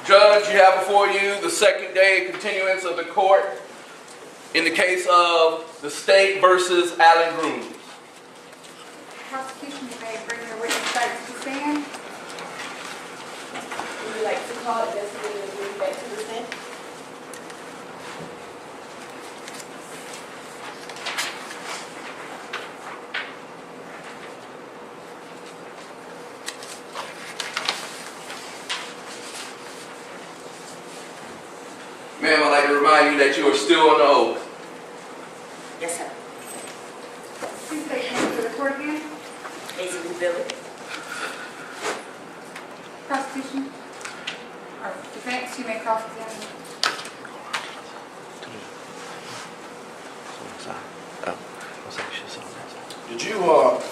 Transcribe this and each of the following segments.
Judge, you have before you the second day continuance of the court in the case of the state versus Allen Grooms. Prosecution, you may bring your witness back to the stand. Would you like to call it just to move back to the stand? Ma'am, I'd like to remind you that you are still on the oath. Yes, sir. Please state your name to the court again. Basically, Billy. Prosecution, or defense, you may cross-examine. Did you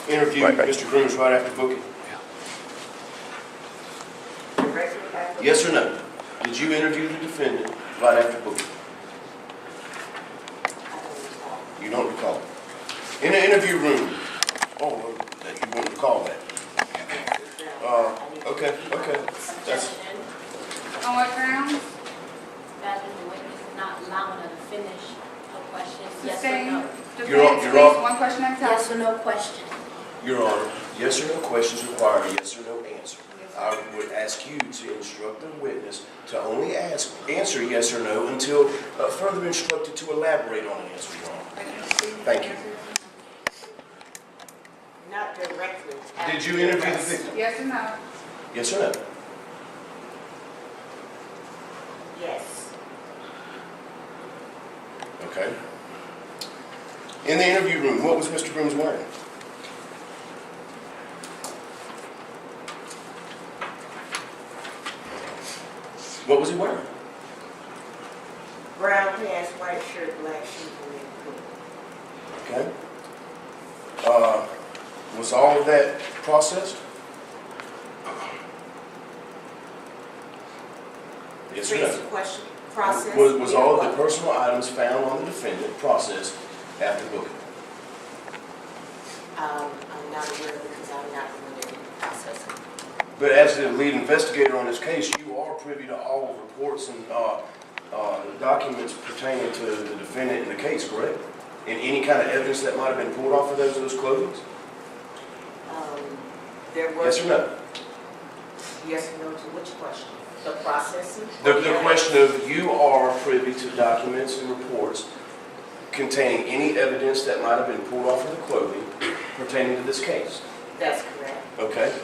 interview Mr. Grooms right after booking? Yes or no? Did you interview the defendant right after booking? You don't recall. In the interview room. Oh, that you won't recall that. Okay. That's On what grounds? That the witness is not allowing her to finish her questions. Yes or Sustain. no? Defense, You're please, on. one question at a time. Yes or no question. Your Honor. Yes or no questions require a yes or no answer. I would ask you to instruct the witness to only answer yes or no until further instructed to elaborate on an answer, Your Honor. Thank you. Not directly. Did you interview the victim? Yes or no? Yes or no? Yes. Okay. In the interview room, what was Mr. Grooms wearing? What was he wearing? Brown pants, white shirt, black shoes, and red coat. Okay. Was all of that processed? Yes or no? Question. Process. Was all of the personal items found on the defendant processed after booking? I'm not aware because I'm not familiar with processing. But as the lead investigator on this case, you are privy to all reports and documents pertaining to the defendant in the case, correct? And any kind of evidence that might have been pulled off of those clothing? There was. Yes or no? Yes or no to which question? The processing? The question of you are privy to documents and reports containing any evidence that might have been pulled off of the clothing pertaining to this case. That's correct. Okay.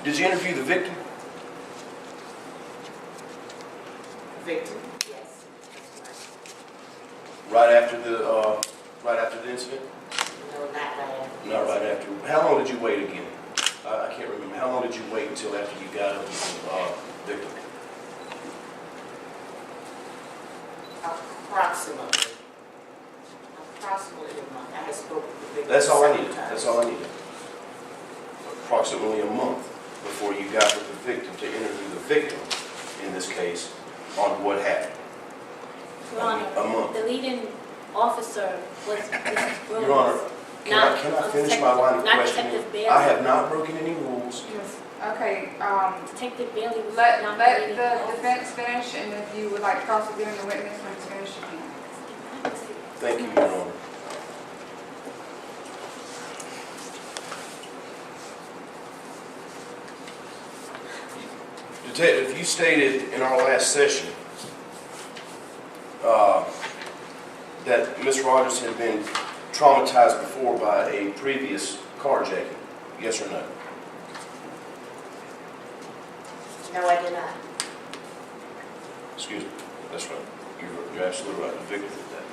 Did you interview the victim? Victim? Yes. That's Right after the incident? right. No, not right after. Not right after. How long did you wait again? I can't remember. How long did you wait until after you got up with the victim? Approximately a month. I had spoken with the victim. That's all I several needed. times. That's all I needed. Approximately a month before you got with the victim to interview the victim in this case on what happened. Your Honor, A month. the leading officer was Mrs. Grooms. Your Honor, can I finish my line of not questioning? Detective Bailey. I have not broken any rules. Okay, Detective Bailey was let not the leading officer. defense finish, and if you would like to cross-examine the witness when it's finished, you can. Thank you, Your Honor. Detective, you stated in our last session that Ms. Rogers had been traumatized before by a previous carjacking. Yes or no? No, I did not. Excuse me. That's right. You're absolutely right. The victim did that.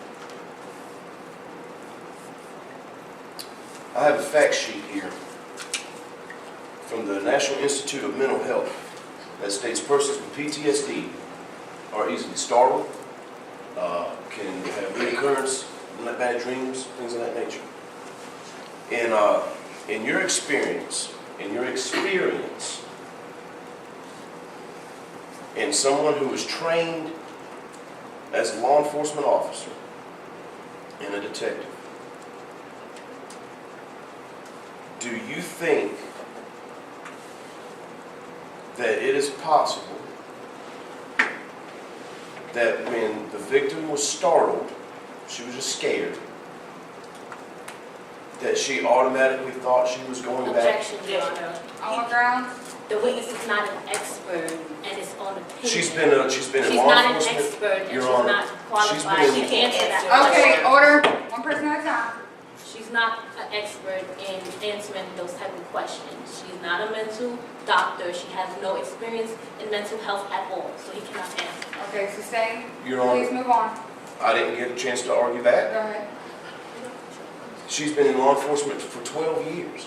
I have a fact sheet here from the National Institute of Mental Health that states persons with PTSD are easily startled, can have reoccurrence, bad dreams, things of that nature. In your experience, and someone who is trained as a law enforcement officer and a detective, do you think that it is possible that when the victim was startled, she was just scared, that she automatically thought she was going back? Objection, Your Honor. On what grounds? The witness is not an expert and it's on opinion. She's been in She's law not an enforcement. expert and Your she's Honor, not she's qualified. been in- She can't answer that Okay, question. order, one person at a time. She's not an expert in answering those type of questions. She's not a mental doctor. She has no experience in mental health at all, so he cannot answer. Okay, sustain. Your Please Honor, move on. I didn't get a chance to argue that. Go ahead. She's been in law enforcement for 12 years.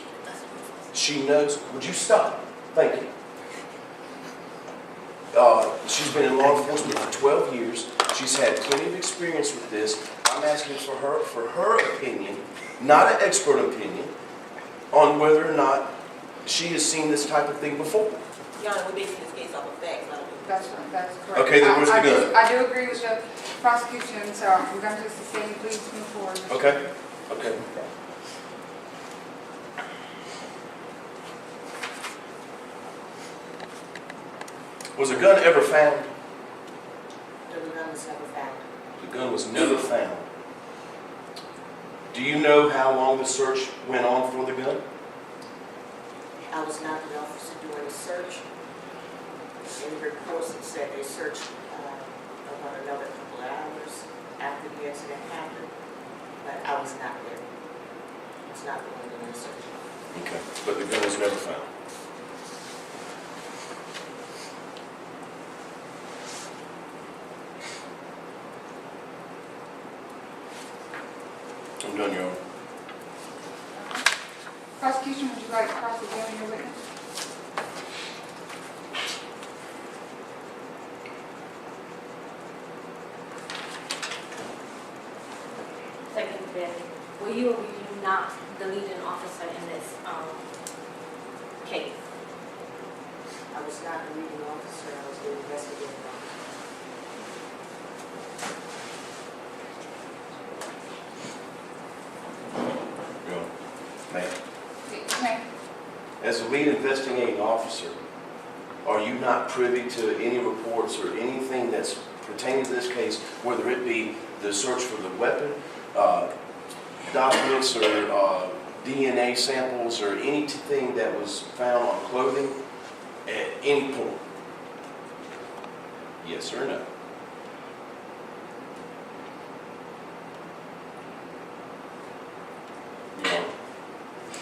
She knows, would you stop? Thank you. She's been in law enforcement for 12 years. She's had plenty of experience with this. I'm asking for her opinion, not an expert opinion, on whether or not she has seen this type of thing before. Your Honor, we're basing this case off of facts, not opinion. That's right, that's correct. Okay, then where's the gun? I do agree with the prosecution, so I'm going to sustain. Please move forward. Okay, okay. Was a gun ever found? The gun was never found. The gun was never found. Do you know how long the search went on for the gun? I was not the officer doing the search. In the reports, it said they searched about another couple of hours after the incident happened, but I was not there. I was not the one doing the search. Okay, but the gun was never found. I'm done, Your Honor. Prosecution, would you like to cross-examine your witness? Second defendant, were you or were you not the leading officer in this case? I was not the leading officer, I was the investigating officer. Your Honor. Ma'am. Okay. As a lead investigating officer, are you not privy to any reports or anything that's pertaining to this case, whether it be the search for the weapon, documents or DNA samples or anything that was found on clothing at any point? Yes or no? Your Honor.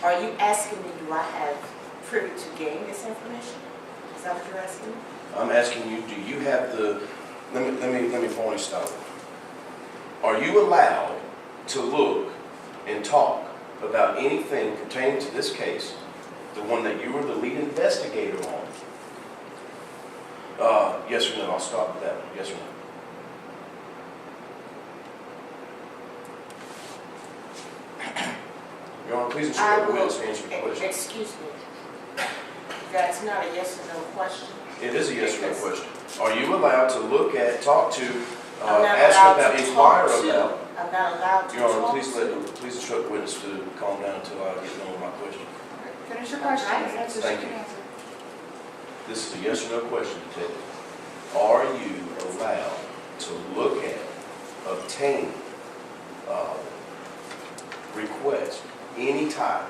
Are you asking me, do I have privy to gain this information? Is that what you're asking me? I'm asking you, do you have the, let me phone style it. Are you allowed to look and talk about anything pertaining to this case, the one that you were the lead investigator on? Yes or no? I'll stop with that one. Yes or no? Your Honor, please instruct the witness to answer the question. Excuse me. That's not a yes or no question. It is a yes or no question. Are you allowed to look at, talk to, I'm not ask allowed about, to inquire talk to. about? I'm not allowed to Your Honor, talk please instruct the witness to calm down until I get done with my question. Finish your question, Okay. so she Thank can you. answer. This is a yes or no question, Detective. Are you allowed to look at, obtain, request any type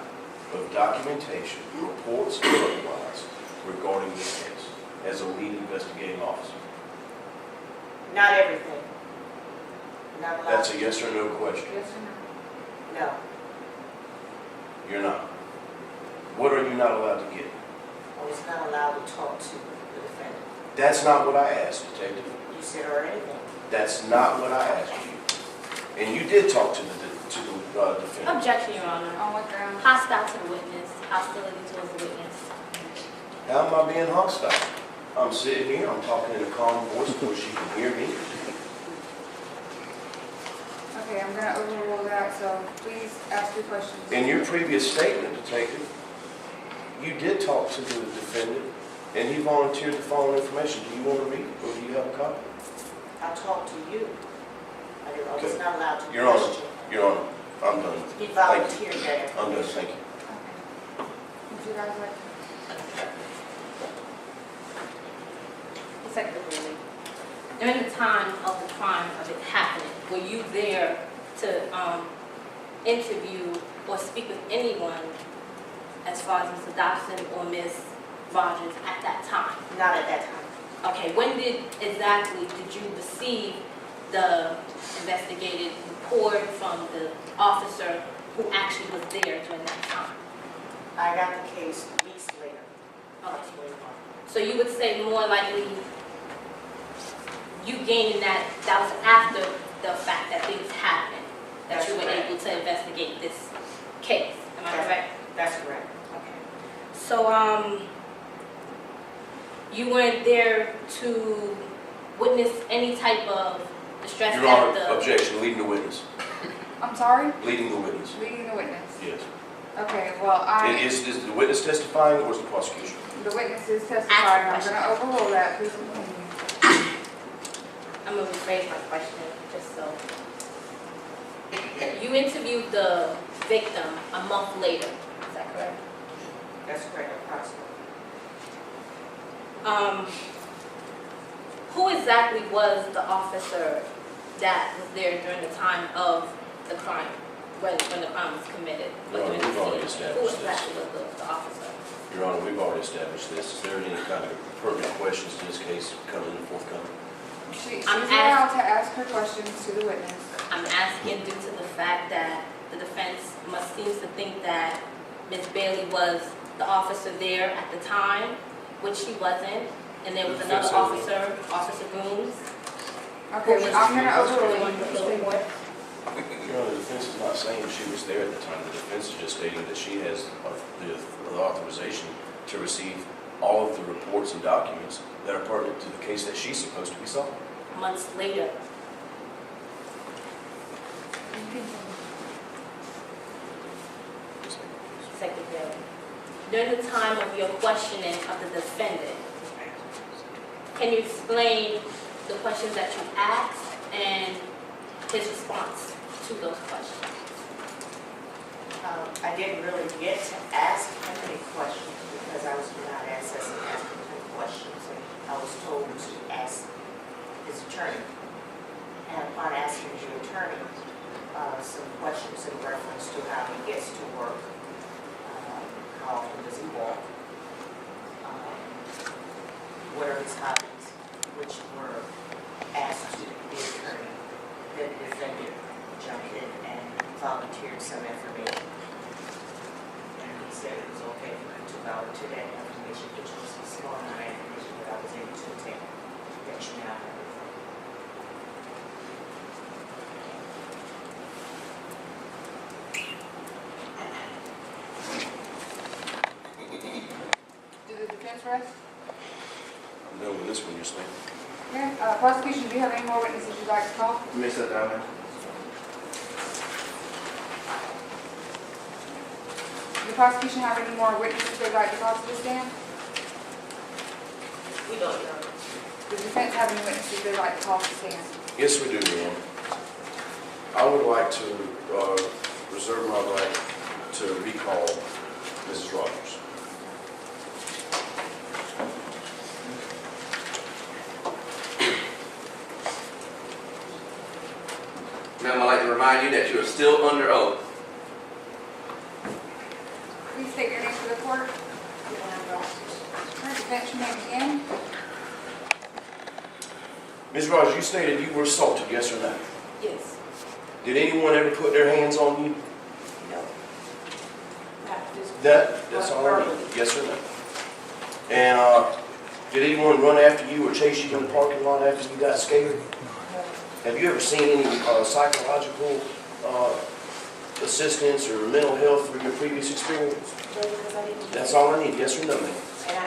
of documentation, reports or otherwise, regarding this case as a lead investigating officer? Not everything. Not allowed. That's a yes or no question. Yes or no? No. You're not. What are you not allowed to get? I was not allowed to talk to the defendant. That's not what I asked, Detective. You said or anything. That's not what I asked you. And you did talk to the defendant. Objection, Your Honor. On what grounds? Hostile to the witness, hostility towards the witness. How am I being hostile? I'm sitting here, I'm talking in a calm voice where she can hear me. Okay, I'm going to overrule that, so please ask your questions. In your previous statement, Detective, you did talk to the defendant and he volunteered the following information. Do you want to read it or do you have a copy? I talked to you. I was Okay. not allowed to Your Honor, question. Your Honor, I'm done. He Thank you. volunteered that I'm done, information. thank you. Okay. Would you guys like to? consecutively. During the time of the crime of it happening, were you there to interview or speak with anyone as far as Mr. Dobson or Ms. Rogers at that time? Not at that time. Okay, when exactly did you receive the investigative report from the officer who actually was there during that time? I got the case weeks later. Okay. Much later on. So you would say more likely you gaining that was after the fact that things happened, that That's you were correct. able to investigate this case. Am I That's- correct? That's correct. Okay. So, you weren't there to witness any type of distress Your that Honor, the... objection, leading the witness. I'm sorry, Leading the witness. leading the witness. Yes. Okay, well, Is the witness testifying or is the prosecution? the witness is testifying, I'm gonna overrule that, please continue. I'm gonna rephrase my question, just so. You interviewed the victim a month later, is that correct? That's correct, approximately. Who exactly was the officer that was there during the time of the crime, when the crime was committed? or Your Honor, during the we've already scene? established Who this. exactly was the officer? Your Honor, we've already established this. Is there any kind of pertinent questions to this case coming forthcoming? She's I'm allowed to ask her questions to the witness. I'm asking due to the fact that the defense seems to think that Ms. Bailey was the officer there at the time, which she wasn't, and there was The another defense officer, Officer Grooms. Okay, well, I'm gonna overrule Who was you. the one? Your Honor, the defense is not saying she was there at the time. The defense is just stating that she has the authorization to receive all of the reports and documents that are pertinent to the case that she's supposed to be solving. Months later. Secretary, during the time of your questioning of the defendant, can you explain the questions that you asked and his response to those questions? I didn't really get to ask him any questions because I was not accessing asking him questions. And I was told to ask his attorney. And upon asking the attorney some questions in reference to how he gets to work, how often does he walk, what are his hobbies, which were asked to the attorney, then the defendant jumped in and volunteered some information. And he said it was okay for him to volunteer that information, which was a small amount of information that I was able to obtain, that you now have. Do the defense rest? I'm done with this one, yes, ma'am. Okay, prosecution, do you have any more witnesses you'd like to call? You may sit down, ma'am. Does the prosecution have any more witnesses they'd like to call to the stand? We don't know. Does the defense have any witnesses they'd like to call to the stand? Yes, we do, Your Honor. I would like to reserve my right to recall Mrs. Rogers. Ma'am, I'd like to remind you that you are still under oath. Please state your name for the court. Defense, you may begin. Ms. Rogers, you stated you were assaulted, yes or no? Yes. Did anyone ever put their hands on you? No. That's all I need, yes or no? And did anyone run after you or chase you in the parking lot after you got scared? Have you ever seen any psychological assistance or mental health through your previous experience? That's all I need, yes or no, ma'am?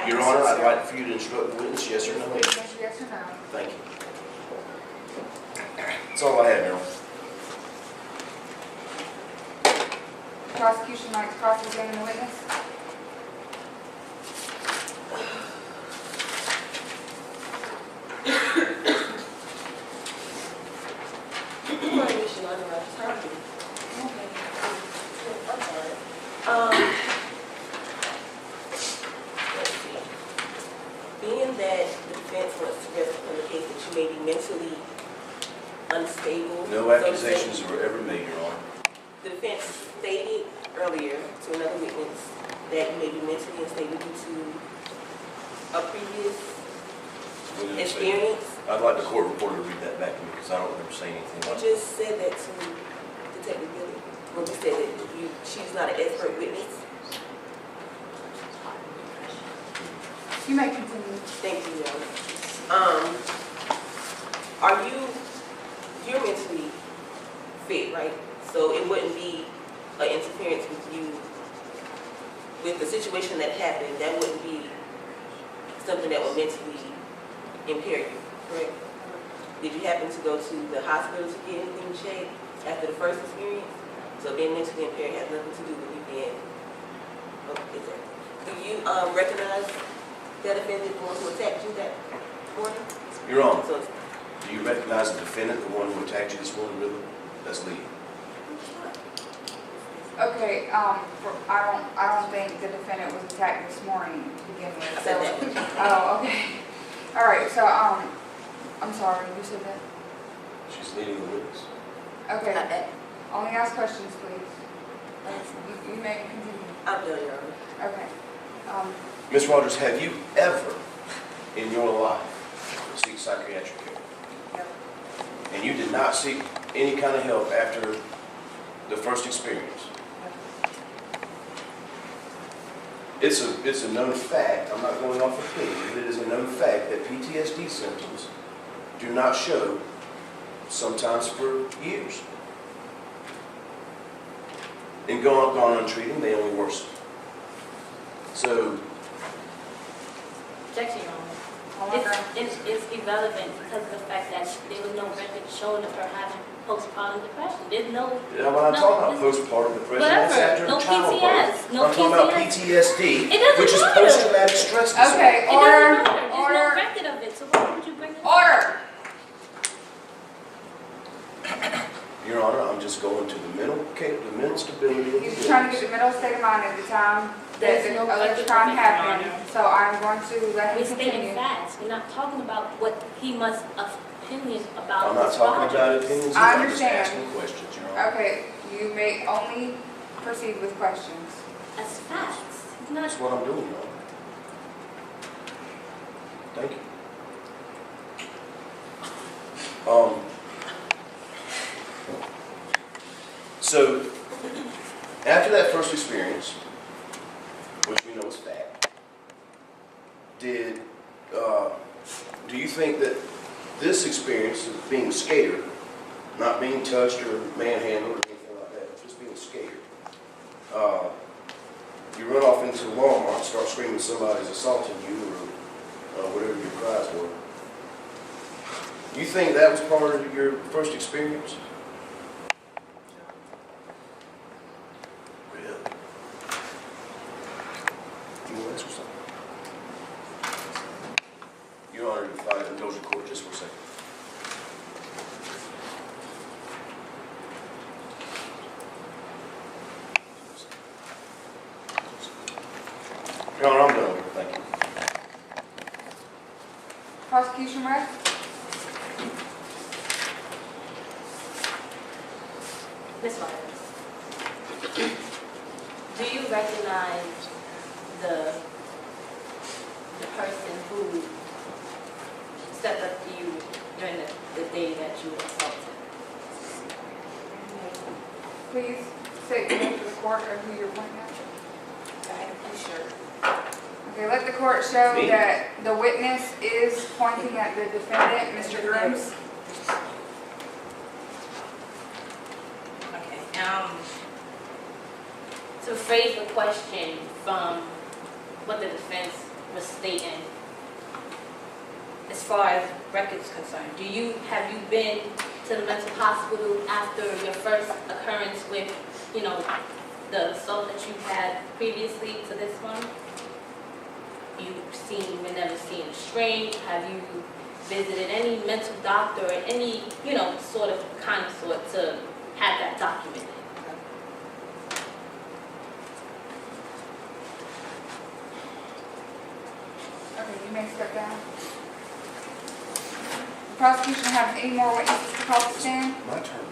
Your Honor, I'd like for you to instruct the witness, yes or no, ma'am? Please answer yes or no. Thank you. That's all I have, Your Honor. Prosecution likes to cross-examine the witness. Being that the defense wants to may be mentally unstable. No so to say. accusations were ever made, Your Honor. The defense stated earlier to another witness that you may be mentally unstable due to a previous When did it say that? experience. I'd like the court reporter to read that back to me because I don't remember saying anything You like that. just said that to Detective Billy, when you said that she's not an expert witness. You may continue. Thank you, Your Honor. You're mentally fit, right? So it wouldn't be an interference with you, with the situation that happened, that wouldn't be something that would mentally impair you, correct? Did you happen to go to the hospital to get anything checked after the first experience? So being mentally impaired has nothing to do with you being, okay, sir. Do you recognize that offended, the one who attacked you that morning? Your Honor, So, do you recognize the defendant, the one who attacked you this morning, really? That's Lee. Okay, I don't think the defendant was attacked this morning to begin with. I said that. Oh, okay. All right, so, I'm sorry, you said that? She's leading the witness. Okay, only ask questions, please. You may continue. I'm done, Your Honor. Okay. Ms. Rogers, have you ever in your life seek psychiatric care? And you did not seek any kind of help after the first experience? It's a known fact, I'm not going off opinion, but it is a known fact that PTSD symptoms do not show sometimes for years. And gone untreated, they only worsen. So, Objection, Your Honor. Hold on, girl. It's irrelevant because of the fact that there was no record showing of her having postpartum depression. There's no, when I'm talking about postpartum depression, that's whatever, after no childbirth. PTS, no I'm talking about PTS. PTSD, It doesn't which is matter. post-traumatic stress disorder. Okay, It order, doesn't matter. There's order, no record of it, so why would you bring it up? order. Your Honor, I'm just going to the mental stability of the He's trying to witness. get the mental state of mind at the time that There's the no other record crime of it, Your happened. Honor. So I'm going to let We're him stating continue. facts. We're not talking about what he must opinion about. I'm not Ms. talking Rogers. about opinions, I I'm just understand. asking questions, Your Honor. Okay, you may only proceed with questions. As facts. It's not. That's what I'm doing, Your Honor. Thank you. So, after that first experience, which we know is fact, do you think that this experience of being scared, not being touched or manhandled or anything like that, just being scared, you run off into Walmart and start screaming somebody's assaulting you or whatever your cries were. You think that was part of your first experience? Really? You want to answer something? Your Honor, if I indulge the court just for a second. Your Honor, I'm done with it. Thank you. Prosecution rest? Ms. Rogers, do you recognize the person who stepped up to you during the day that you were assaulted? Please state your name to the court or who you're pointing at. Sure. Okay, let the court show Me? that the witness is pointing at the defendant, Mr. Grooms. Okay, to phrase the question from what the defense was stating, as far as records concerned, have you been to the mental hospital after your first occurrence with, the assault that you had previously to this one? You've never seen a shrink? Have you visited any mental doctor or any, sort of to have that documented? Okay, you may step down. prosecution have any more witnesses to call to stand? My turn.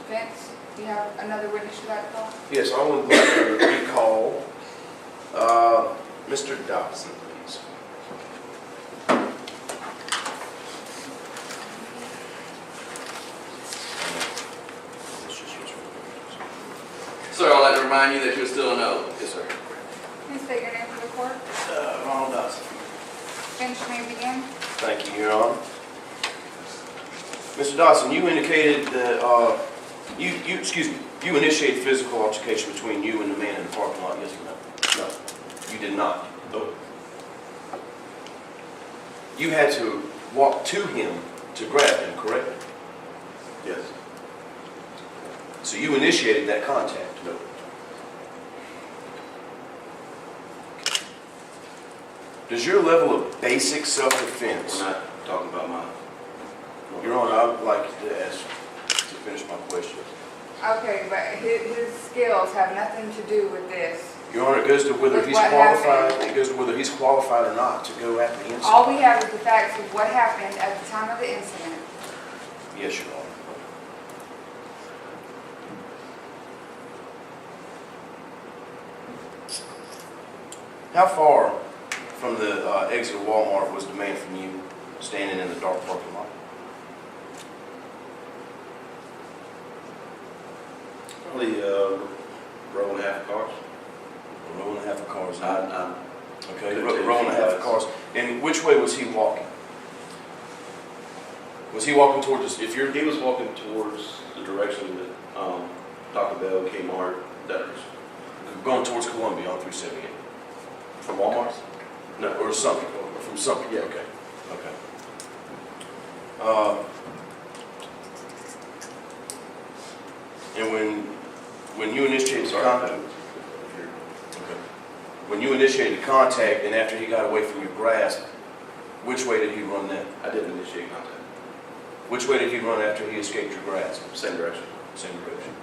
Vince, do you have another witness you'd like to call? Yes, I would like to recall Mr. Dobson, please. Sir, I'd like to remind you that you're still a no. Yes, sir. Please state your name for the court. Ronald Dobson. Vince, you may begin. Thank you, Your Honor. Mr. Dawson, you indicated that, you initiated physical altercation between you and the man in the parking lot, yes or no? No, you did not. No. You had to walk to him to grab him, correct? Yes. So you initiated that contact? No. Does your level of basic self-defense... We're not talking about my... Your Honor, I would like to ask to finish my question. Okay, but his skills have nothing to do with this. Your Honor, it goes to whether With he's what qualified, happened. it goes to whether he's qualified or not to go after the incident. All we have is the facts of what happened at the time of the incident. Yes, Your Honor. How far from the exit of Walmart was the man from you standing in the dark parking lot? Probably a row and a half of cars. A row and a half of cars. I Okay, Could row take row and a half of cars. And which way was he walking? Was he walking towards us? If you're he was walking towards the direction that Taco Bell, Kmart, that was going towards Columbia on 378, from Walmart. No, or something, or from something. Yeah. Okay. And when you initiated Sorry. contact, when you initiated contact, and after he got away from your grasp, which way did he run then? I didn't initiate contact. Which way did he run after he escaped your grasp? Same direction. Same direction.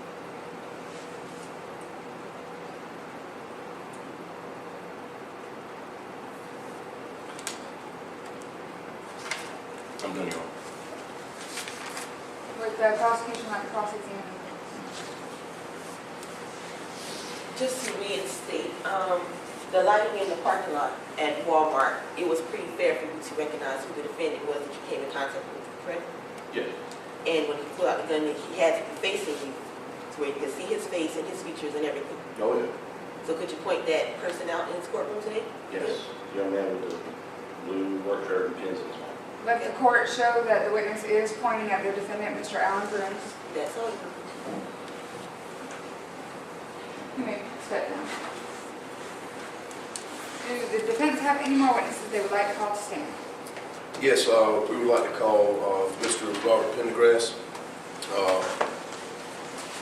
I'm done, Your Honor. Would the prosecution like to cross-examine? Just to reinstate, the lighting in the parking lot at Walmart, it was pretty fair for you to recognize who the defendant was that you came in contact with, correct? Yes. And when he pulled out the gun, he had to be facing you, to where you could see his face and his features and everything. Oh, yeah. So could you point that person out in his courtroom today? Yes. Young man with the blue work shirt and pins in his mouth. Let the court show that the witness is pointing at the defendant, Mr. Allen Grooms. That's all. You may step down. Do the defense have any more witnesses they would like to call to stand? Yes, we would like to call Mr. Robert Pendergrass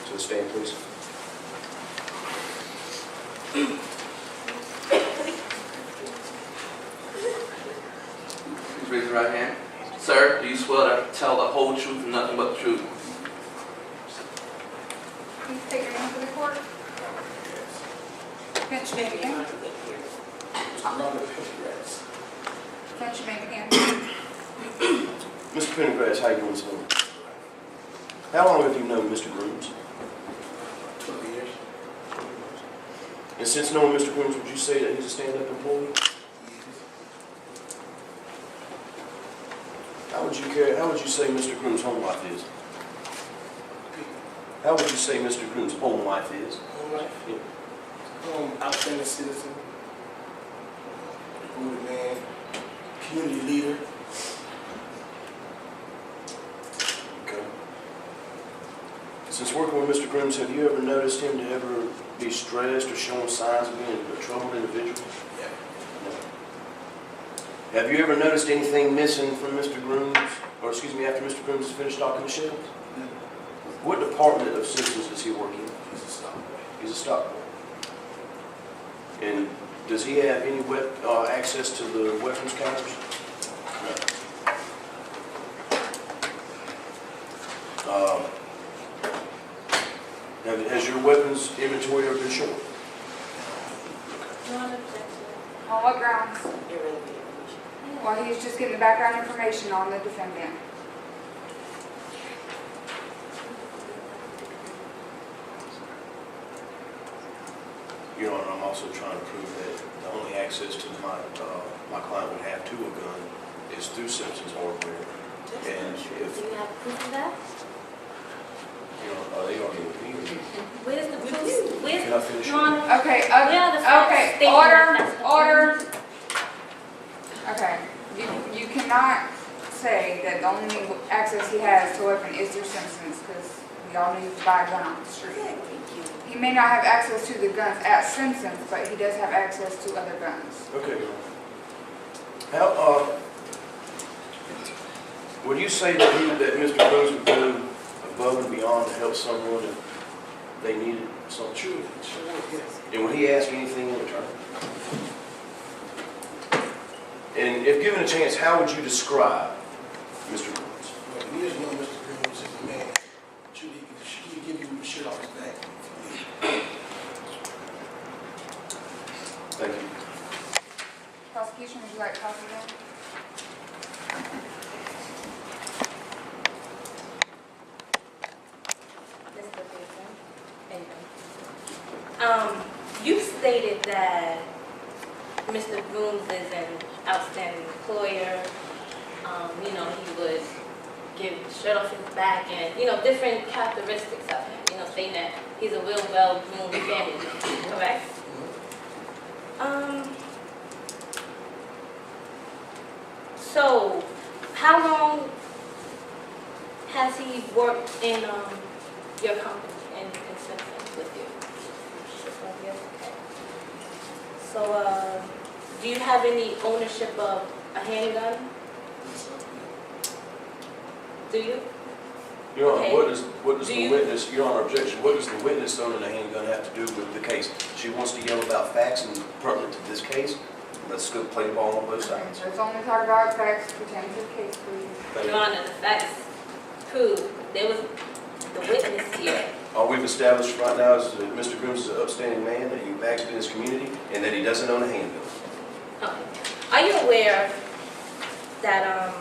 to the stand, please. Please raise your right hand. Sir, do you swear to tell the whole truth and nothing but the truth? Please state your name for the court. Finch, you may begin. Finch, you may begin. Mr. Pendergrass, how you doing, sir? How long have you known Mr. Grooms? 20 years. And since knowing Mr. Grooms, would you say that he's a stand-up employee? How would you say Mr. Grooms' home life is? How would you say Mr. Grooms' home life is? Home life? Yeah. Outstanding citizen, good man, community leader. Okay. Since working with Mr. Grooms, have you ever noticed him to ever be stressed or showing signs of being a troubled individual? Yeah. No. Have you ever noticed anything missing from Mr. Grooms, or excuse me, after Mr. Grooms has finished stocking the shelves? No. What department of citizens does he work in? He's a stop boy. He's a stock boy. And does he have any access to the weapons counters? No. Has your weapons inventory ever been short? No objection. On what grounds? Irrelevant information. Yeah. Well, he's just getting the background information on the defendant. Your Honor, I'm also trying to prove that the only access to my client would have to a gun is through Simpson's hardware. And if, Do you have proof of that? are they arguing with me? Where's the proof? Where's, Can I finish? Your Honor, Okay, where are the facts okay, stating order, that that's the order. proof? Okay, you cannot say that the only access he has to a weapon is through Simpsons, because we all need to buy a gun off the street. He may not have access to the guns at Simpsons, but he does have access to other guns. Okay. How, would you say that Mr. Grooms would go above and beyond to help someone if they needed something? Sure, yes. And would he ask anything in return? And if given a chance, how would you describe Mr. Grooms? Well, the years know Mr. Grooms is a man. Should he give you the shit off his back? Thank you. Prosecution, would you like coffee now? Mr. Gleason, you stated that Mr. Grooms is an outstanding employer. You know, he would give the shirt off his back and, you know, different characteristics of him, you know, saying that he's a real well-groomed family man, correct? So, how long has he worked in your company in Simpson with you? Just 1 year? Okay. So, do you have any ownership of a handgun? Do you? Your Honor, Okay. what does Do the you- witness, Your Honor, objection, what does the witness owning a handgun have to do with the case? She wants to yell about facts and pertinent to this case. Let's go play the ball on both sides. Let's only talk about facts pertaining to the case, please. Thank Your you. Honor, the facts prove there was the witness here. All we've established right now is that Mr. Grooms is an upstanding man, that he acts in his community, and that he doesn't own a handgun. Okay. Are you aware that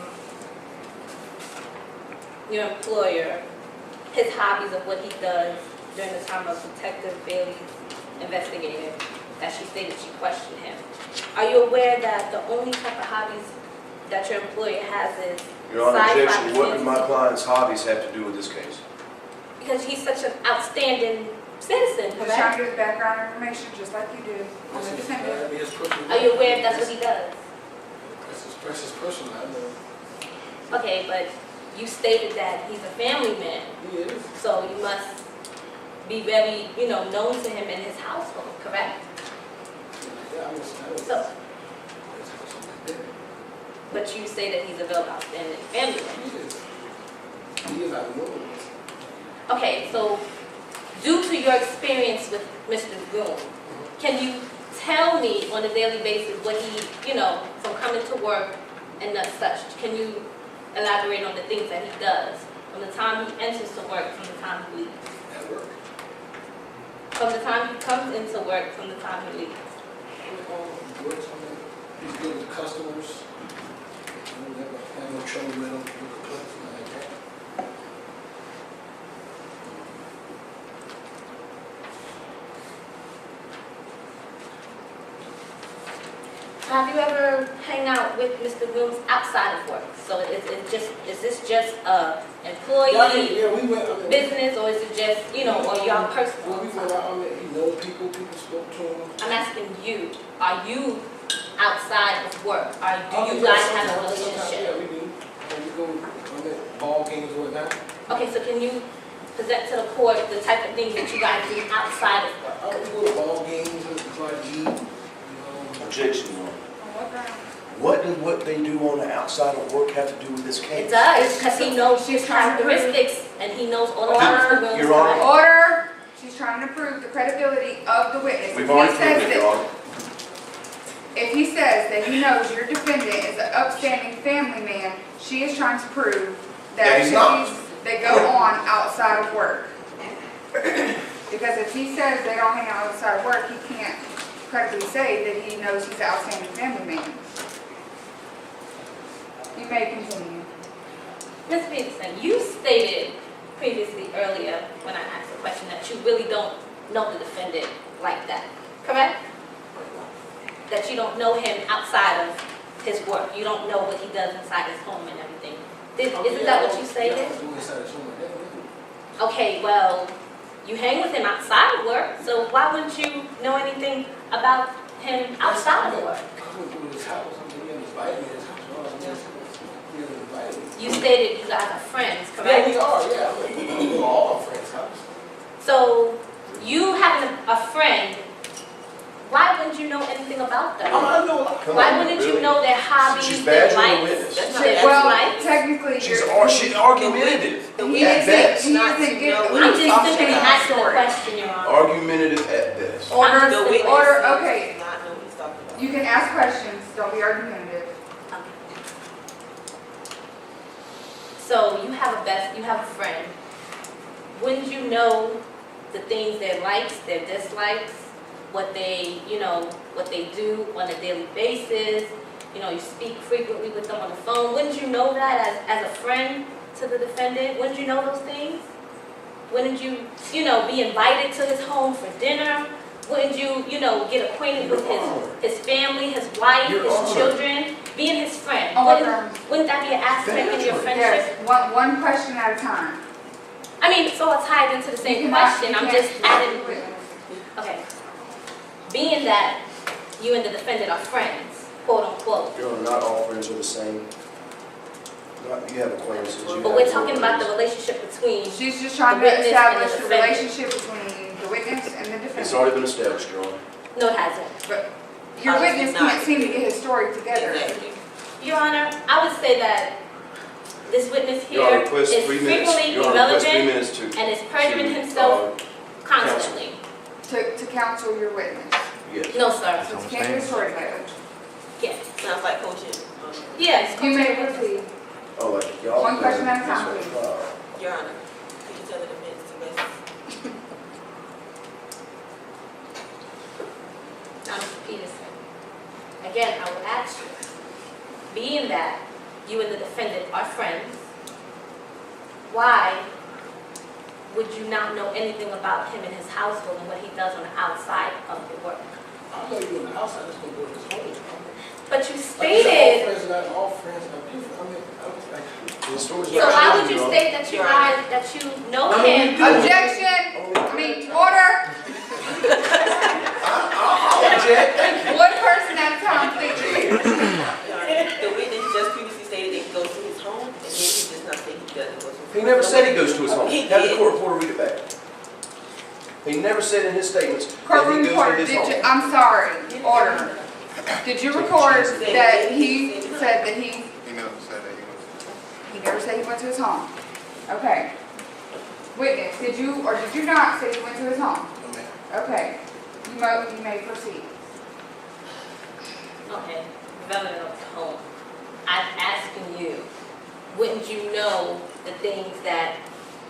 your employer, his hobbies of what he does during the time of Detective Bailey's investigating, that she stated she questioned him? Are you aware that the only type of hobbies that your employer has is Your Honor, sci-fi objection, what do my fantasy? client's hobbies have to do with this case? Because he's such an outstanding citizen, Just trying correct? to get the background information, just like you do on the defendant. Are you aware if that's what he does? That's his personal, I know. Okay, but you stated that he's a family man, He is. so you must be very, you know, known to him in his household, correct? Yeah, I understand. So, but you say that he's a real outstanding family man. He is. He is out of mood. Okay, so due to your experience with Mr. Groom, can you tell me on a daily basis what he, you know, from coming to work and such, can you elaborate on the things that he does from the time he enters to work, from the time he leaves? At work. From the time he comes into work, from the time he leaves? Works on it. He's good with customers. You never have no trouble with him, no complaints, nothing like that. Have you ever hang out with Mr. Grooms outside of work? So is this just employee Yeah, we went, I mean, business, or is it just, you know, or y'all well, personal? we went out, I mean, he knows people, people spoke to him. I'm asking you, are you outside of work? Do Oh, you yeah, guys have a sometimes, relationship? Yeah, we do. And we go, I mean, ball games or whatnot. Okay, so can you present to the court the type of things that you guys do outside of work? We go to ball games, we try to eat, you know. Objection, Your Honor. On what ground? What does what they do on the outside of work have to do with this case? It does, because he knows his She's trying to prove- characteristics, and he knows all about Mr. Grooms. Your Honor. Order! She's trying to prove the credibility of the witness. We've If already he says proved it, Your that- Honor. If he says that he knows your defendant is an upstanding family man, she is trying to prove That that he's not. activities that go on outside of work. Because if he says they don't hang out outside of work, he can't credibly say that he knows he's an outstanding family man. You may continue. Ms. Peterson, you stated previously earlier when I asked the question that you really don't know the defendant like that, correct? That you don't know him outside of his work. You don't know what he does inside his home and everything. Isn't that what you stated? Yeah, I do inside his home and everything. Okay, well, you hang with him outside of work, so why wouldn't you know anything about him outside of work? I went through his house, I mean, he invited me to his house. Well, I mean, he invited me. You stated you guys are friends, Yeah, correct? we are, yeah. I mean, we go to all our friends' houses. So, you having a friend, why wouldn't you know anything about them? I know a lot. Come Why on, wouldn't you really? know their hobbies, She's their badgering the likes, witness. their Well, dislikes? technically, She's you're, argumentative. he at isn't, best. he isn't getting, I'm just talking simply about asking the story. question, Your Honor. Argumentative at best. Order, The witness order, okay, Not know what he's talking about. you can ask questions, don't be argumentative. So you have a friend. Wouldn't you know the things, their likes, their dislikes, what they do on a daily basis? You speak frequently with them on the phone. Wouldn't you know that as a friend to the defendant? Wouldn't you know those things? Wouldn't you, be invited to his home for dinner? Wouldn't you, get acquainted with his family, his wife, Your his Honor. children, being his friend? Oh, Wouldn't that be an aspect of your friendship? Yes, one question at a time. I mean, it's all tied into the You same cannot- question. you I'm can't just direct adding. the witness. Okay. Being that you and the defendant are friends, quote unquote, Your Honor, not all friends are the same. You have acquaintances. you but have we're talking about the friends. relationship between. She's just trying The to witness establish and the the defendant. relationship between the witness and the It's defendant. already been established, Your Honor. No, it hasn't. But your Obviously witness not. can't seem to get his story together. Exactly. Your Honor, I would say that this witness Your Honor, here request is 3 minutes. frequently Your Honor, request 3 irrelevant minutes to. and is perjuring to, himself constantly. To counsel your witness. Yes. No, sir. So you can't get his story together. Yes. Sounds like coaching. Yes. You may proceed. Oh, like y'all. One question at a time, That's please. right. Your Honor, could you tell the defense to message? Now, Mr. Peterson, again, I will ask you, being that you and the defendant are friends, why would you not know anything about him and his household and what he does on the outside of the work? I know you in the house, I just don't go to his home. But you Like, stated, all friends are different. I mean, I was like, The story's so not why changing, would you Your Honor. state that you guys, that you know I mean, him? you do. Objection! I mean, order! I'll object. One person at a time, please. Your Honor, the witness just previously stated that he goes to his home, and then he does not say he doesn't go to his home. He never said he goes to his home. He Have the did. court reporter read it back. He never said in his statements that Courtroom he goes reporter, to his did you, home. I'm sorry, order. Did you record that he said that he He never said that he was. He never said he went to his home. Okay. Witness, did you or did you not say you went to his home? no, man. Okay. You may proceed. Okay, relevant of home. I'm asking you, wouldn't you know the things that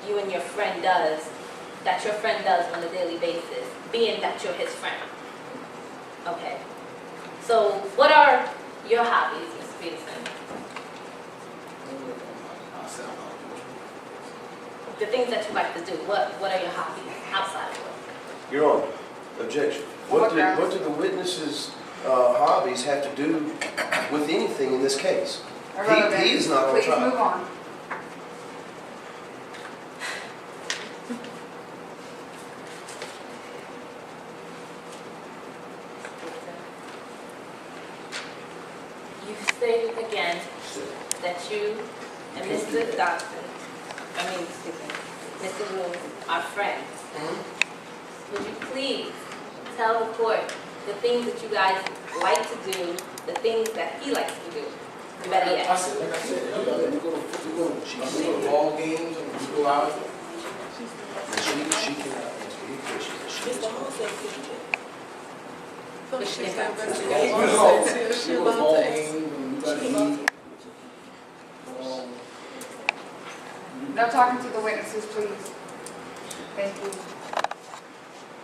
you and your friend does, that your friend does on a daily basis, being that you're his friend? Okay. So what are your hobbies, Mr. Peterson? I sound like The things that you like to do, what are your hobbies outside of work? Your Honor, objection. What What grounds? do the witness's hobbies have to do with anything in this case? Irrelevant. He is not on Please trial. move on. You stated again that you and Mr. Dodson, Mr. Grooms are friends. Would you please tell the court the things that you guys like to do, the things that he likes to do? Better I yet. said, like I said, we go to ball games and we go out. She can answer any questions that she Mr. wants. Hall said he did. We go to ball games and we got to eat. No talking to the witnesses, please. Thank you.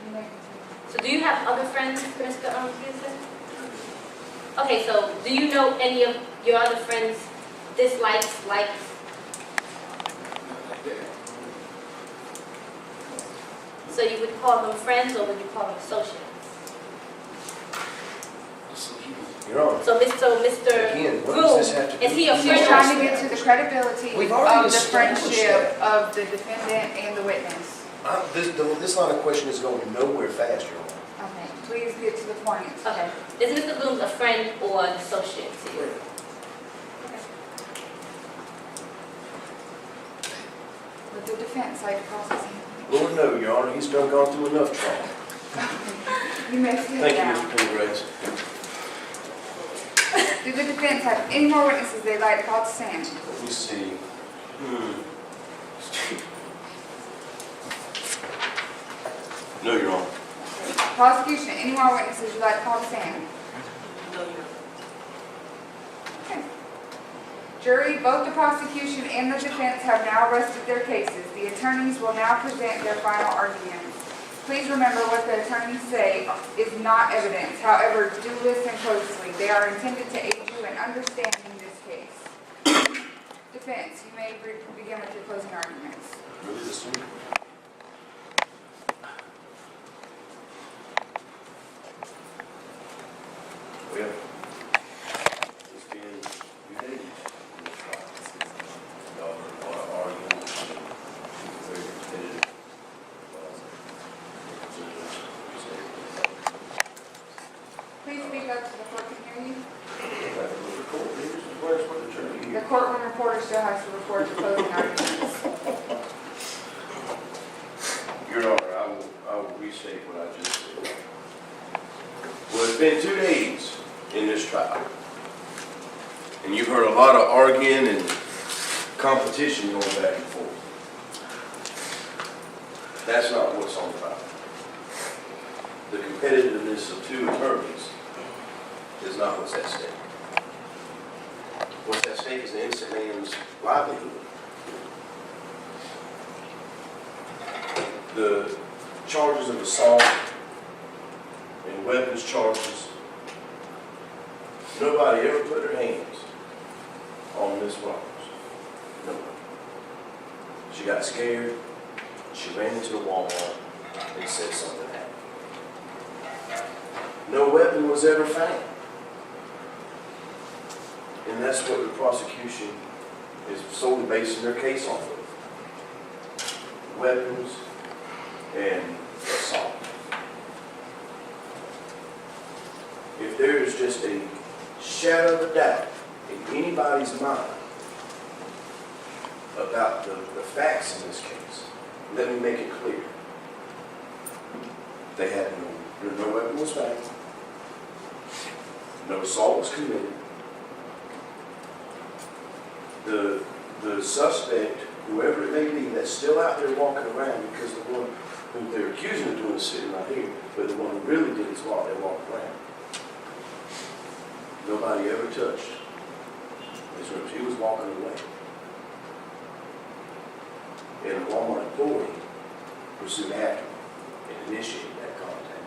You may continue. So do you have other friends, Mr. Peterson? Okay, so do you know any of your other friends' dislikes, likes? Not like that. So you would call them friends or would you call them associates? So he- Your Honor, So Mr. again, what does this Grooms, have to do? is he a with- He's friend? trying to get to the credibility We've already of the established friendship of the defendant and the witness. This line of question is going nowhere fast, Your Honor. Okay, please get to the point. Okay. Is Mr. Grooms a friend or an associate to you? Right. With the defense, like processing. Lord, no, Your Honor, he's done gone through enough trauma. You may sit Thank you, down. Mr. Pendergrass. Do the defense have any more witnesses they'd like to call to stand? Let me see. No, Your Honor. Prosecution, any more witnesses you'd like to call to stand? No, Your Okay. Jury, both the prosecution and the defense have now rested their cases. The attorneys will now present their final arguments. Please remember what the attorneys say is not evidence. However, do listen closely. They are intended to aid you in understanding this case. Defense, you may begin with your closing arguments. Really, this one? Well, it's been 2 days in this trial. Y'all are arguing, very competitive. Please speak up so the court can hear you. Where's what the jury The here? courtroom reporter still has to record the closing arguments. Your Honor, I will restate what I just said. Well, it's been 2 days in this trial. And you've heard a lot of arguing and competition going back and forth. That's not what's on trial. The competitiveness of 2 attorneys is not what's at stake. What's at stake is the innocent man's livelihood. The charges of assault and weapons charges, nobody ever put their hands on Miss Roberts. Nobody. She got scared, she ran into the Walmart and said something happened. No weapon was ever found. And that's what the prosecution is solely basing their case off of. Weapons and assault. If there is just a shadow of a doubt in anybody's mind about the facts in this case, let me make it clear. They had no weapon was found. No assault was committed. The suspect, whoever it may be, that's still out there walking around, because the one who they're accusing of doing is sitting right here, but the one who really did is while they're walking around. Nobody ever touched his ribs. He was walking away. And the Walmart employee pursued after him and initiated that contact.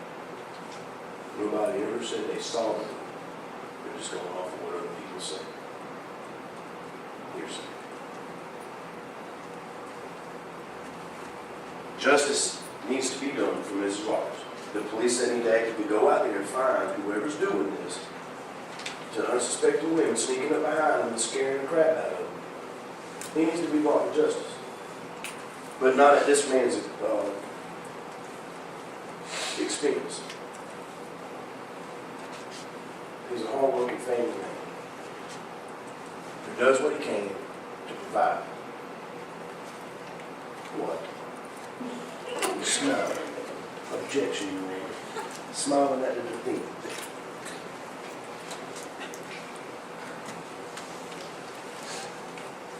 Nobody ever said they saw them. They're just going off of what other people say. Here's justice needs to be done for Mrs. Roberts. The police that need to actively go out there and find whoever's doing this to unsuspecting women sneaking up behind them and scaring the crap out of them. He needs to be brought to justice. But not at this man's expense. He's a hard-working family man who does what he can to provide. What? You smile. Objection, Your Honor. Smiling at the defendant.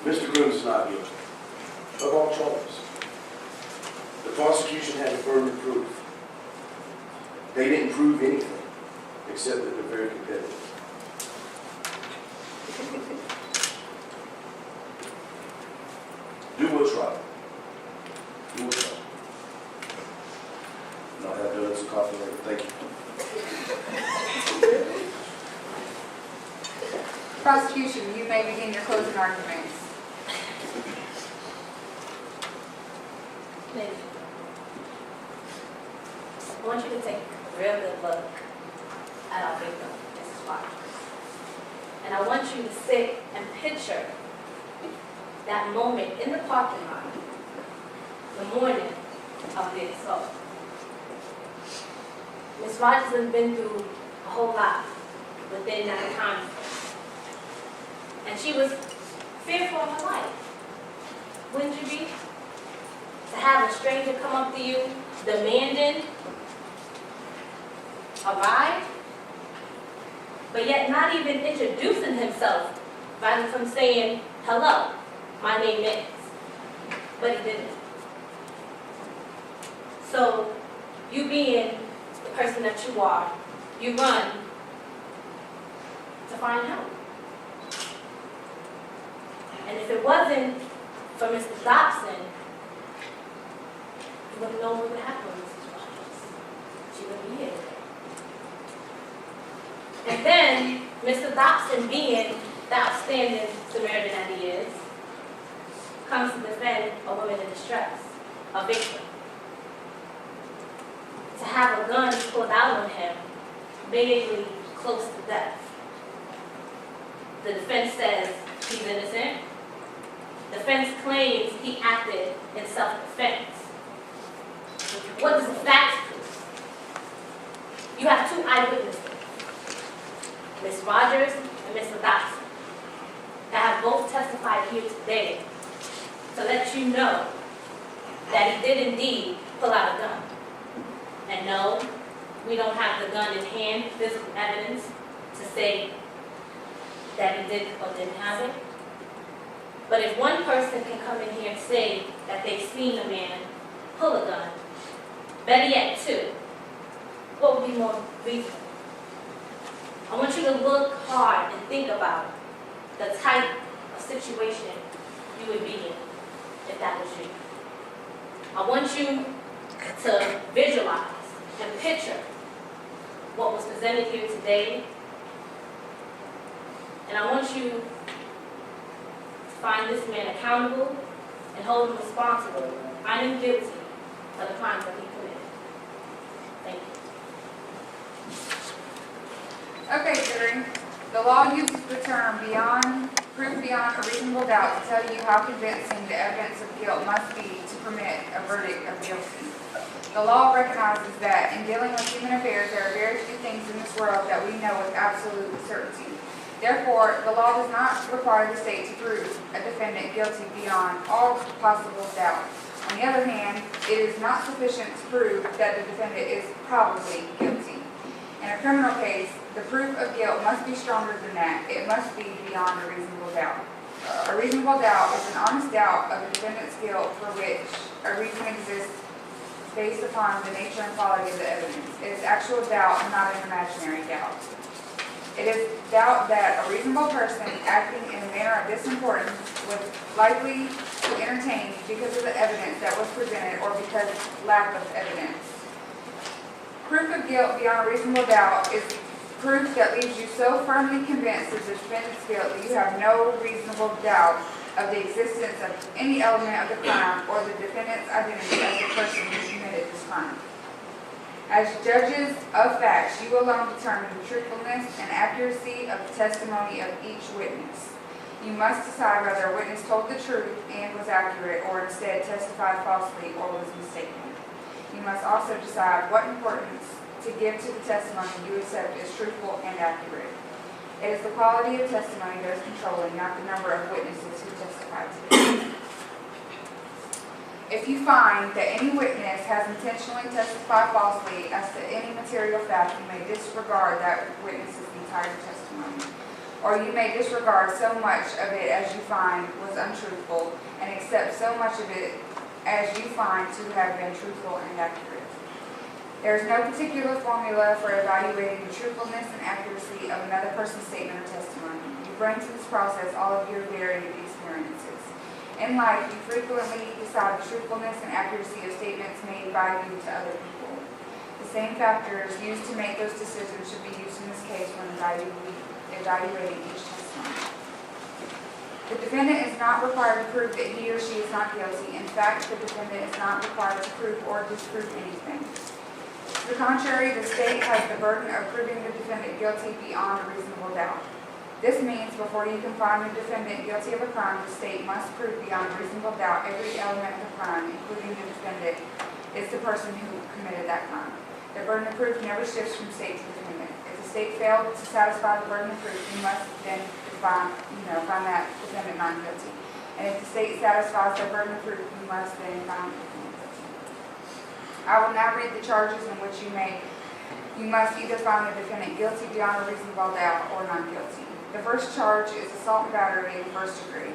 Mr. Grooms is not guilty of all charges. The prosecution had the burden of proof. They didn't prove anything except that they're very competitive. Do what's right. Do what's right. And I'll have donuts and coffee later. Thank you. Prosecution, you may begin your closing arguments. Thank you. I want you to take a real good look at our victim, Mrs. Rogers. And I want you to sit and picture that moment in the parking lot, the morning of the assault. Ms. Rogers has been through a whole lot within that time frame. And she was fearful of her life. Wouldn't you be? To have a stranger come up to you demanding a ride, but yet not even introducing himself, rather from saying, hello, my name is, but he didn't. So, you being the person that you are, you run to find help. And if it wasn't for Mr. Dobson, you wouldn't know what would happen with Mrs. Rogers. She wouldn't be here today. And then, Mr. Dobson, being the outstanding Samaritan that he is, comes to defend a woman in distress, a victim. To have a gun pulled out on him, basically close to death. The defense says he's innocent. Defense claims he acted in self-defense. What does the facts prove? You have two eyewitnesses, Ms. Rogers and Mr. Dobson, that have both testified here today to let you know that he did indeed pull out a gun. And no, we don't have the gun in hand, physical evidence, to say that he did or didn't have it. But if one person can come in here and say that they've seen a man pull a gun, better yet two, what would be more reasonable? I want you to look hard and think about the type of situation you would be in if that was you. I want you to visualize and picture what was presented here today. And I want you to find this man accountable and hold him responsible, find him guilty for the crimes that he committed. Thank you. Okay, jury. The law uses the term proof beyond a reasonable doubt to tell you how convincing the evidence of guilt must be to permit a verdict of guilty. The law recognizes that in dealing with human affairs, there are very few things in this world that we know with absolute certainty. Therefore, the law does not require the state to prove a defendant guilty beyond all possible doubt. On the other hand, it is not sufficient to prove that the defendant is probably guilty. In a criminal case, the proof of guilt must be stronger than that. It must be beyond a reasonable doubt. A reasonable doubt is an honest doubt of the defendant's guilt for which a reason exists based upon the nature and quality of the evidence. It is actual doubt, not an imaginary doubt. It is doubt that a reasonable person acting in a manner of this importance was likely to entertain because of the evidence that was presented or because of lack of evidence. Proof of guilt beyond a reasonable doubt is proof that leaves you so firmly convinced of the defendant's guilt that you have no reasonable doubt of the existence of any element of the crime or the defendant's identity as the person who committed this crime. As judges of facts, you alone determine the truthfulness and accuracy of the testimony of each witness. You must decide whether a witness told the truth and was accurate or instead testified falsely or was mistaken. You must also decide what importance to give to the testimony you accept as truthful and accurate. It is the quality of testimony that is controlling, not the number of witnesses who testify today. If you find that any witness has intentionally testified falsely as to any material fact, you may disregard that witness's entire testimony. Or you may disregard so much of it as you find was untruthful and accept so much of it as you find to have been truthful and accurate. There is no particular formula for evaluating the truthfulness and accuracy of another person's statement or testimony. You bring to this process all of your varied experiences. In life, you frequently decide the truthfulness and accuracy of statements made by you to other people. The same factors used to make those decisions should be used in this case when evaluating each testimony. The defendant is not required to prove that he or she is not guilty. In fact, the defendant is not required to prove or disprove anything. To the contrary, the state has the burden of proving the defendant guilty beyond a reasonable doubt. This means before you can find the defendant guilty of a crime, the state must prove beyond reasonable doubt every element of the crime, including the defendant is the person who committed that crime. The burden of proof never shifts from state to defendant. If the state failed to satisfy the burden of proof, you must then find that defendant not guilty. And if the state satisfies their burden of proof, you must then find the defendant guilty. I will now read the charges in which you must either find the defendant guilty beyond a reasonable doubt or not guilty. The first charge is assault and battery in the first degree.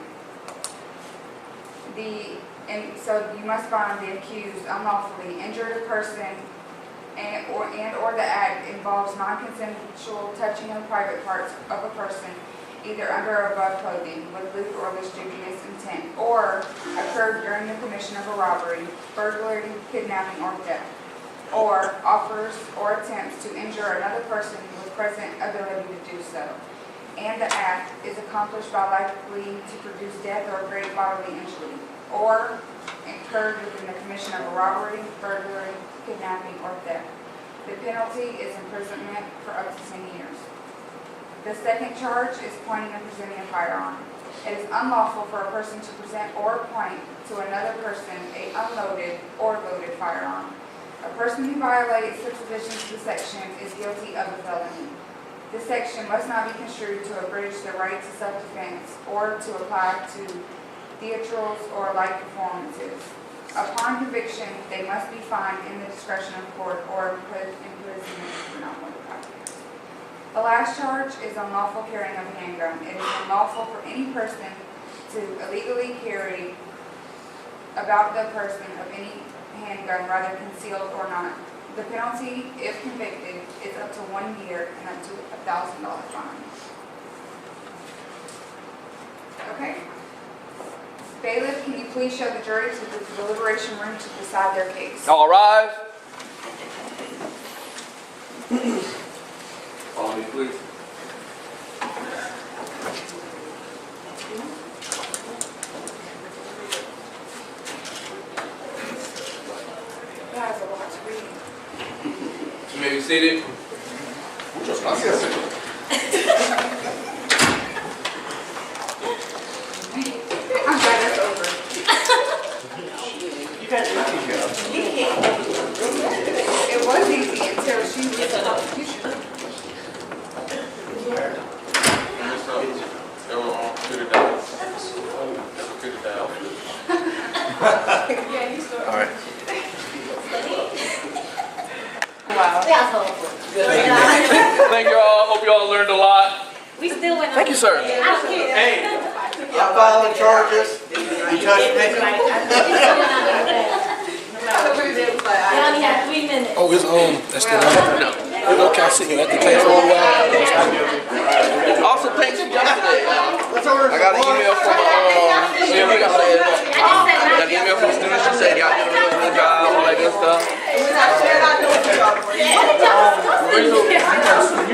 So you must find the accused unlawfully injured a person or the act involves non-consensual touching of private parts of a person, either under or above clothing, with lewd or lascivious intent, or occurred during the commission of a robbery, burglary, kidnapping, or theft, or offers or attempts to injure another person with present ability to do so, and the act is accomplished by likely to produce death or great bodily injury, or occurred within the commission of a robbery, burglary, kidnapping, or theft. The penalty is imprisonment for up to 10 years. The second charge is pointing and presenting a firearm. It is unlawful for a person to present or point to another person an unloaded or loaded firearm. A person who violates the provisions of the section is guilty of a felony. This section must not be construed to abridge the right to self-defense or to apply to theatricals or like performances. Upon conviction, they must be fined in the discretion of court or put in imprisonment for not more than 5 years. The last charge is unlawful carrying of a handgun. It is unlawful for any person to illegally carry about the person of any handgun, rather concealed or not. The penalty, if convicted, is up to 1 year and up to $1,000 fine. Okay. Bailiff, can you please show the jury to the deliberation room to decide their case? All rise. Follow me, please. Guys, a lot to read. You may be seated. I'm glad it's over. It was easy until she was a prosecution. All right. Wow. That's hopeful. Thank you all. Hope you all learned a lot. We still went on. Thank you, sir. Hey, I'm filing charges. You touched me. They only had 3 minutes. Oh, it's that's the one. No. It's okay, I sit here at the case for a while. Also, thanks for yesterday. I got an email from got an email from students. She said y'all did a really good job, all that good stuff. What did y'all do?